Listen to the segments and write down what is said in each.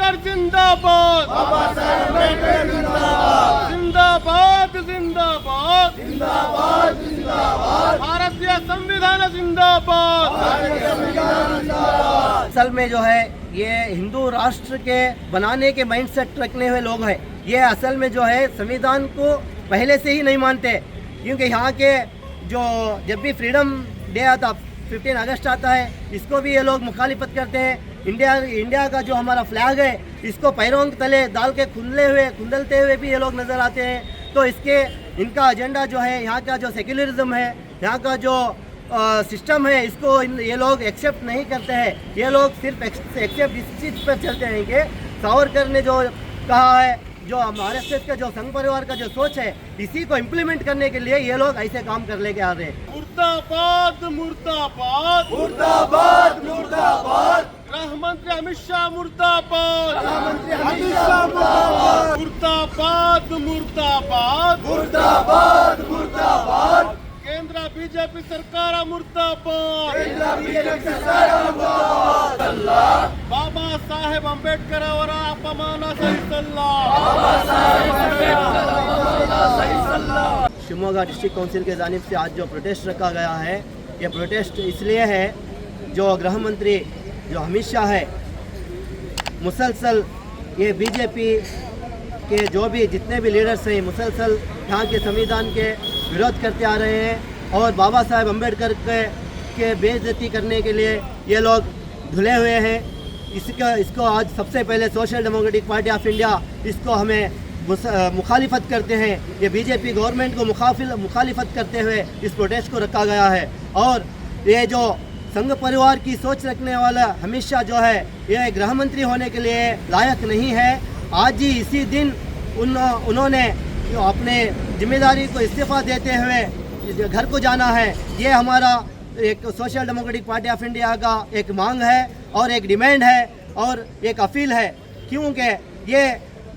अंबेडकर जिंदाबाद, बाबा साहेब अंबेडकर जिंदाबाद, जिंदाबाद जिंदाबाद जिंदाबाद जिंदाबाद, भारतीय संविधान जिंदाबाद, भारतीय संविधान जिंदाबाद। असल में जो है ये हिंदू राष्ट्र के बनाने के माइंडसेट रखने हुए लोग हैं। ये असल में जो है संविधान को पहले से ही नहीं मानते, क्योंकि यहाँ के जो जब भी फ्रीडम डे आता 15 अगस्त आता है, इसको भी ये लोग मुखालिफत करते हैं। इंडिया का जो हमारा फ्लैग है इसको पैरों के तले डाल के खुंदलते हुए भी ये लोग नज़र आते हैं। तो इसके इनका एजेंडा जो है, यहाँ का जो सेक्युलरिज्म है, यहाँ का जो सिस्टम है, इसको ये लोग एक्सेप्ट नहीं करते हैं। ये लोग सिर्फ एक्सेप्ट इस चीज़ पर चलते हैं कि सावरकर ने जो कहा है, जो हमारे देश का जो संघ परिवार का जो सोच है, इसी को इम्प्लीमेंट करने के लिए ये लोग ऐसे काम कर लेके आ रहे हैं। मुर्दाबाद मुर्दाबाद मुर्दाबाद मुर्दाबाद, गृह मंत्री अमित शाह मुर्दाबाद, अमित शाह मुर्दाबाद, मुर्दाबाद मुर्दाबाद मुर्दाबाद मुर्दाबाद, केंद्र बीजेपी सरकार मुर्दाबाद, बीजेपी सरकार मुर्दाबाद, बाबा साहेब अंबेडकर ಅವರ ಅಪಮಾನ ಸಹಿಸಲ್ಲ, शिवमोगा डिस्ट्रिक्ट काउंसिल के जानिब से आज जो प्रोटेस्ट रखा गया है, ये प्रोटेस्ट इसलिए है जो गृह मंत्री जो अमित शाह है मुसलसल ये बीजेपी के जो भी जितने भी लीडर्स हैं मुसलसल यहाँ के संविधान के विरोध करते आ रहे हैं और बाबा साहेब अम्बेडकर के बेइज्जती करने के लिए ये लोग धुले हुए हैं। इसको आज सबसे पहले social democratic party of India इसको हमें मुखालिफत करते हैं। ये बीजेपी गवर्नमेंट को मुखालिफत करते हुए इस प्रोटेस्ट को रखा गया है। और ये जो संघ परिवार की सोच रखने वाला अमित शाह जो है, ये गृह मंत्री होने के लिए लायक नहीं है। आज ही इसी दिन उन्होंने जो अपने जिम्मेदारी को इस्तीफा देते हुए घर को जाना है। ये हमारा एक social democratic party of India का एक मांग है और एक डिमांड है और एक अपील है, क्योंकि ये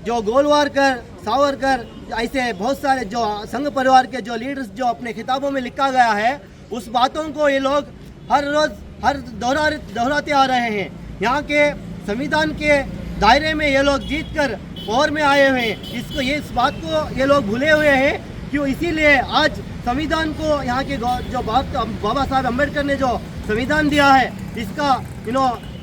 जो गोलवारकर सावरकर ऐसे बहुत सारे जो संघ परिवार के जो लीडर्स जो अपने खिताबों में लिखा गया है, उस बातों को ये लोग हर रोज़ दोहराते आ रहे हैं। यहाँ के संविधान के दायरे में ये लोग जीत कर पावर में आए हुए हैं, इस बात को ये लोग भूले हुए हैं। क्यों? इसीलिए आज संविधान को यहाँ के जो बाबा साहब अम्बेडकर ने जो संविधान दिया है, इसका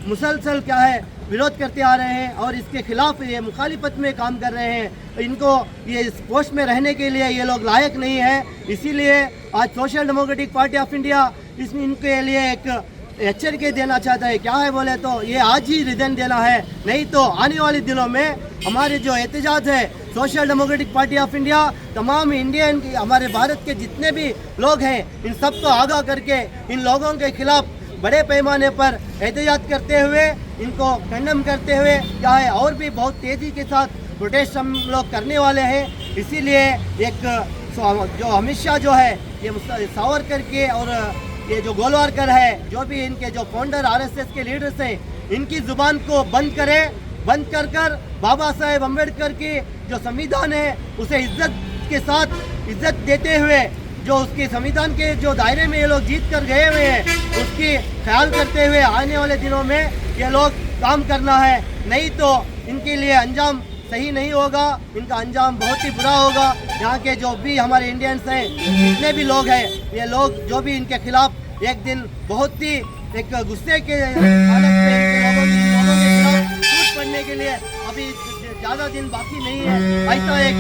मुसलसल क्या है विरोध करते आ रहे हैं और इसके खिलाफ ये मुखालिफत में काम कर रहे हैं। इनको ये इस पोस्ट में रहने के लिए ये लोग लायक नहीं है। इसीलिए आज social democratic party of India इनके लिए एक एचरिके देना चाहता है। क्या है बोले तो ये आज ही रिजन देना है, नहीं तो आने वाले दिनों में हमारे जो एहतजाज है social democratic party of India तमाम इंडियन हमारे भारत के जितने भी लोग हैं इन सबको आगाह करके इन लोगों के खिलाफ बड़े पैमाने पर एहतजाज करते हुए इनको कंडम करते हुए क्या है और भी बहुत तेज़ी के साथ प्रोटेस्ट हम लोग करने वाले हैं। इसीलिए एक जो अमित शाह जो है ये सावरकर के और ये जो गोलवारकर है, जो भी इनके जो फाउंडर आरएसएस के लीडर्स हैं, इनकी ज़ुबान को बंद कर बाबा साहेब अम्बेडकर की जो संविधान है उसे इज्जत के साथ इज्जत देते हुए जो उसके संविधान के जो दायरे में ये लोग जीत कर गए हुए हैं उसकी ख्याल करते हुए आने वाले दिनों में ये लोग काम करना है, नहीं तो इनके लिए अंजाम सही नहीं होगा, इनका अंजाम बहुत ही बुरा होगा। यहाँ के जो भी हमारे इंडियंस हैं जितने भी लोग हैं, ये लोग जो भी इनके खिलाफ एक दिन बहुत ही एक गुस्से के हालत में इनके लोगों के खिलाफ टूट पड़ने के लिए अभी ज़्यादा दिन बाकी नहीं है। ऐसा एक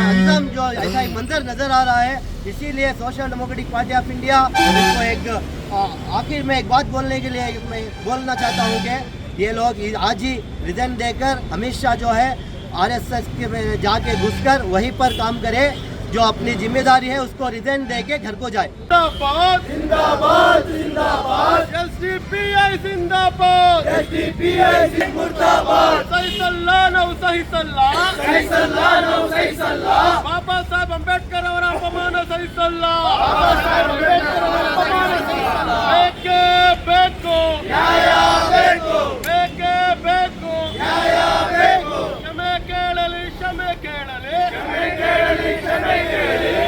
अंजाम जो ऐसा एक मंजर नज़र आ रहा है। इसीलिए social democratic party of India इसको एक आखिर में एक बात बोलने के लिए मैं बोलना चाहता हूँ कि ये लोग आज ही रिजाइन देकर अमित शाह जो है आरएसएस के में जाके घुसकर वहीं पर काम करे, जो अपनी जिम्मेदारी है उसको रिजाइन देके घर को जाए। जिंदाबाद जिंदाबाद जिंदाबाद, एसडीपीआई जिंदाबाद, एसडीपीआई मुर्दाबाद, सही सल्ला नौ सही सल्ला, सही सल्ला नौ सही सल्ला, बाबा साहेब अंबेडकर ಅವರ ಅಪಮಾನ ಸಹಿಸಲ್ಲ, बाबा साहेब अम्बेडकर ಅವರ ಅಪಮಾನ ಸಹಿಸಲ್ಲ, ಬೇಕೇ ಬೇಕು ನ್ಯಾಯ ಬೇಕು, ಬೇಕೇ ಬೇಕು ನ್ಯಾಯ ಬೇಕು, ಕ್ಷಮೆ ಕೇಳಲಿ ಕ್ಷಮೆ ಕೇಳಲಿ ಕ್ಷಮೆ ಕೇಳಲಿ ಕ್ಷಮೆ ಕೇಳಲಿ,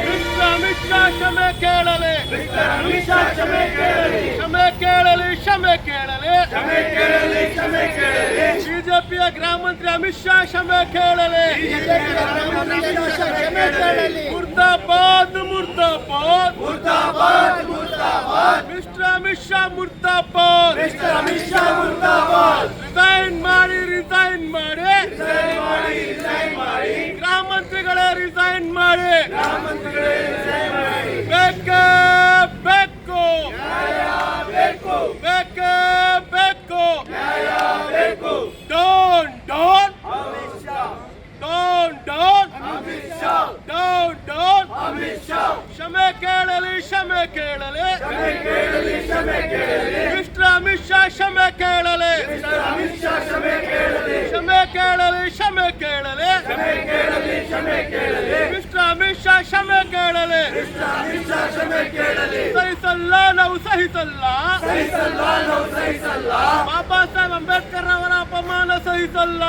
ಮಿತ್ರ ಕ್ಷಮೆ ಕೇಳಲಿ ಮಿತ್ರ ಕ್ಷಮೆ ಕೇಳಲಿ, ಕ್ಷಮೆ ಕೇಳಲಿ ಕ್ಷಮೆ ಕೇಳಲಿ ಕ್ಷಮೆ ಕೇಳಲಿ ಕ್ಷಮೆ ಕೇಳಲಿ ಬಿಜೆಪಿಯ ಗೃಹ ಮಂತ್ರಿ ಅಮಿತ್ ಶಾ ಕ್ಷಮೆ ಕೇಳಲಿ ಕ್ಷಮೆ ಕೇಳಲಿ ಮುರ್ದಾಬಾದ್ ಮುರ್ದಾಬಾದ್ ಮುರ್ದಾಬಾದ್ ಮುರ್ದಾಬಾದ್ ಮಿಸ್ಟರ್ ಅಮಿತ್ ಶಾ ಮುರ್ದಾಬಾದ್ ಮಿಸ್ಟರ್ ಅಮಿತ್ ಶಾ ಮುರ್ದಾಬಾದ್ ರಿಸೈನ್ ಮಾಡಿ ರಿಸೈನ್ ಮಾಡಿ ರಿಸೈನ್ ಮಾಡಿ ಗೃಹ ಮಂತ್ರಿಗಳೇ ರಿಸೈನ್ ಮಾಡಿ ಮಂತ್ರಿಗಳೇ ರಿಸೈನ್ ಮಾಡಿ ಬೇಕೇ ಬೇಕು ಬೇಕು ಬೇಕೇ ಬೇಕು ನ್ಯಾಯ ಬೇಕು down down Amit Shah down down Amit Shah down down Amit Shah ಕ್ಷಮೆ ಕೇಳಲಿ ಕ್ಷಮೆ ಕೇಳಲಿ ಕ್ಷಮೆ ಕೇಳಲಿ ಕ್ಷಮೆ ಕೇಳಲಿ ಮಿಸ್ಟರ್ ಅಮಿತ್ ಶಾ ಕ್ಷಮೆ ಕೇಳಲಿ ಮಿಸ್ಟರ್ ಅಮಿತ್ ಶಾ ಕ್ಷಮೆ ಕೇಳಲಿ ಕ್ಷಮೆ ಕೇಳಲಿ ಕ್ಷಮೆ ಕೇಳಲಿ ಕ್ಷಮೆ ಕೇಳಲಿ ಕ್ಷಮೆ ಕೇಳಲಿ ಮಿಸ್ಟರ್ ಅಮಿತ್ ಶಾ ಕ್ಷಮೆ ಕೇಳಲಿ ಮಿಸ್ಟರ್ ಅಮಿತ್ ಶಾ ಕ್ಷಮೆ ಕೇಳಲಿ ಸಹಿಸಲ್ಲ ನಾವು ಸಹಿಸಲ್ಲ ಸಹಿಸಲ್ಲ ನಾವು ಸಹಿಸಲ್ಲ ಬಾಬಾ ಸಾಹೇಬ್ ಅಂಬೇಡ್ಕರ್ ಅವರ ಅಪಮಾನ ಸಹಿಸಲ್ಲ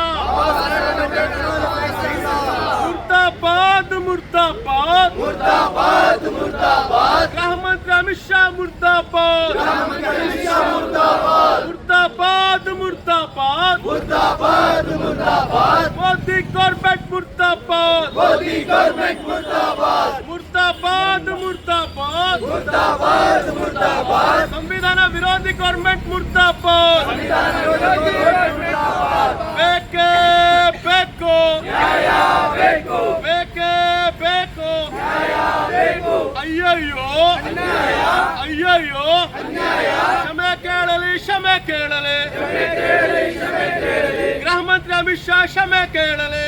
ಮುರ್ದಾಬಾದ್ ಮುರ್ದಾಬಾದ್ ಮುರ್ದಾಬಾದ್ ಮುರ್ದಾಬಾದ್ ಗೃಹ ಮಂತ್ರಿ ಅಮಿತ್ ಶಾ ಮುರ್ದಾಬಾದ್ ಅಮಿತ್ ಶಾ ಮುರ್ದಾಬಾದ್ ಮುರ್ದಾಬಾದ್ ಮುರ್ದಾಬಾದ್ ಮುರ್ದಾಬಾದ್ ಮುರ್ದಾಬಾದ್ ಮೋದಿ ಗೌರ್ಮೆಂಟ್ ಮುರ್ದಾಬಾದ್ ಮೋದಿ ಗೌರ್ಮೆಂಟ್ ಮುರ್ದಾಬಾದ್ ಮುರ್ದಾಬಾದ್ ಮುರ್ದಾಬಾದ್ ಮುರ್ದಾಬಾದ್ ಮುರ್ದಾಬಾದ್ ಸಂವಿಧಾನ ವಿರೋಧಿ ಗೌರ್ಮೆಂಟ್ ಮುರ್ದಾಬಾದ್ ಬೇಕೇ ಬೇಕು ನ್ಯಾಯ ಬೇಕು ಬೇಕೇ ಬೇಕು ನ್ಯಾಯ ಬೇಕು ಅಯ್ಯಯ್ಯೋ ಅಯ್ಯಯ್ಯೋ ಕ್ಷಮೆ ಕೇಳಲಿ ಕ್ಷಮೆ ಕೇಳಲಿ ಗೃಹ ಮಂತ್ರಿ ಅಮಿತ್ ಶಾ ಕ್ಷಮೆ ಕೇಳಲಿ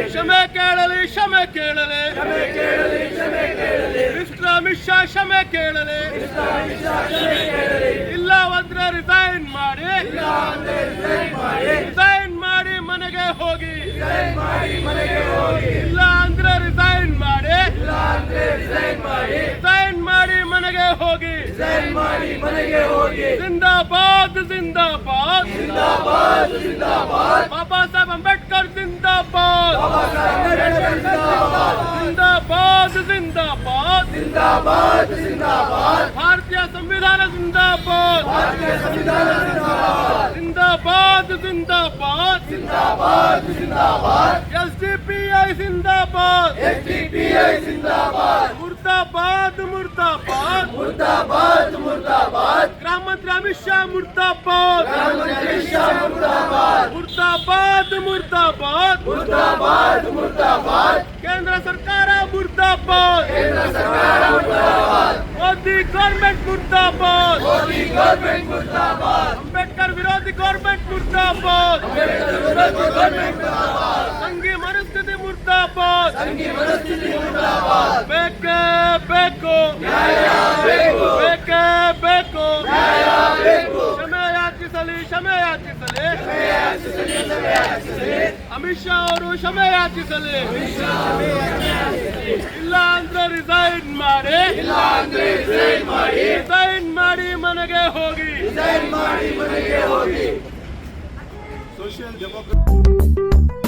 ಕ್ಷಮೆ ಕೇಳಲಿ ಕ್ಷಮೆ ಕೇಳಲಿ ಮಿಸ್ಟರ್ ಅಮಿತ್ ಶಾ ಕ್ಷಮೆ ಕೇಳಲಿ ಇಲ್ಲ ಅಂದ್ರೆ ರಿಸೈನ್ ಮಾಡಿ ರಿಸೈನ್ ಮಾಡಿ ಮನೆಗೆ ಹೋಗಿ ಇಲ್ಲ ಅಂದ್ರೆ ರಿಸೈನ್ ಮಾಡಿ ರಿಸೈನ್ ಮಾಡಿ ಮನೆಗೆ ಹೋಗಿ ಜಿಂದಾಬಾದ್ ಜಿಂದಾಬಾದ್ ಬಾಬಾ ಸಾಹೇಬ್ ಅಂಬೇಡ್ಕರ್ ಜಿಂದಾಬಾದ್ ಜಿಂದಾಬಾದ್ ಜಿಂದಾಬಾದ್ ಜಿಂದಾಬಾದ್ ಜಿಂದಾಬಾದ್ ಭಾರತೀಯ ಸಂವಿಧಾನ ಜಿಂದಾಬಾದ್ ಜಿಂದಾಬಾದ್ ಜಿಂದಾಬಾದ್ ಜಿಂದಾಬಾದ್ ಜಿಂದಾಬಾದ್ ಎಸ್ಡಿಪಿಐ ಜಿಂದಾಬಾದ್ ಎಸ್ಡಿಪಿಐ ಜಿಂದಾಬಾದ್ ಮುರ್ದಾಬಾದ್ ಮುರ್ದಾಬಾದ್ ಮುರ್ದಾಬಾದ್ ಮುರ್ದಾಬಾದ್ ಗೃಹ ಮಂತ್ರಿ ಅಮಿತ್ ಶಾ ಮುರ್ದಾಬಾದ್ ಅಮಿತ್ ಶಾ ಮುರ್ದಾಬಾದ್ ಮುರ್ದಾಬಾದ್ ಮುರ್ದಾಬಾದ್ ಮುರ್ದಾಬಾದ್ ಮುರ್ದಾಬಾದ್ ಕೇಂದ್ರ ಸರ್ಕಾರ ಮುರ್ದಾಬಾದ್ ಕೇಂದ್ರ ಸರ್ಕಾರ ಮುರ್ದಾಬಾದ್ ಮೋದಿ ಗೌರ್ಮೆಂಟ್ ಮುರ್ದಾಬಾದ್ ಮೋದಿ ಗೌರ್ಮೆಂಟ್ ಮುರ್ದಾಬಾದ್ ಅಂಬೇಡ್ಕರ್ ವಿರೋಧಿ ಗೌರ್ಮೆಂಟ್ ಮುರ್ದಾಬಾದ್ ಗೌರ್ಮೆಂಟ್ ಮುರ್ದಾಬಾದ್ ಸಂಘಿ ಮನಸ್ಥಿತಿ ಮುರ್ದಾಬಾದ್ ಸಂಘಿ ಮನಸ್ಥಿತಿ ಮುರ್ದಾಬಾದ್ ಬೇಕೇ ಬೇಕು ನ್ಯಾಯ ಬೇಕು ಬೇಕೇ ಬೇಕು ನ್ಯಾಯ ಬೇಕು ಕ್ಷಮೆ ಯಾಚಿಸಲಿ ಕ್ಷಮೆ ಯಾಚಿಸಲಿ ಅಮಿತ್ ಶಾ ಅವರು ಕ್ಷಮೆ ಯಾಚಿಸಲಿ ಇಲ್ಲ ಅಂದ್ರೆ ರಿಸೈನ್ ಮಾಡಿ ಇಲ್ಲ ಅಂದ್ರೆ ರಿಸೈನ್ ಮಾಡಿ ರಿಸೈನ್ ಮಾಡಿ ಮನೆಗೆ ಹೋಗಿ ರಿಸೈನ್ ಮಾಡಿ ಮನೆಗೆ ಹೋಗಿ ಸೋಷಿಯಲ್ ಡೆಮೋಕ್ರಸಿ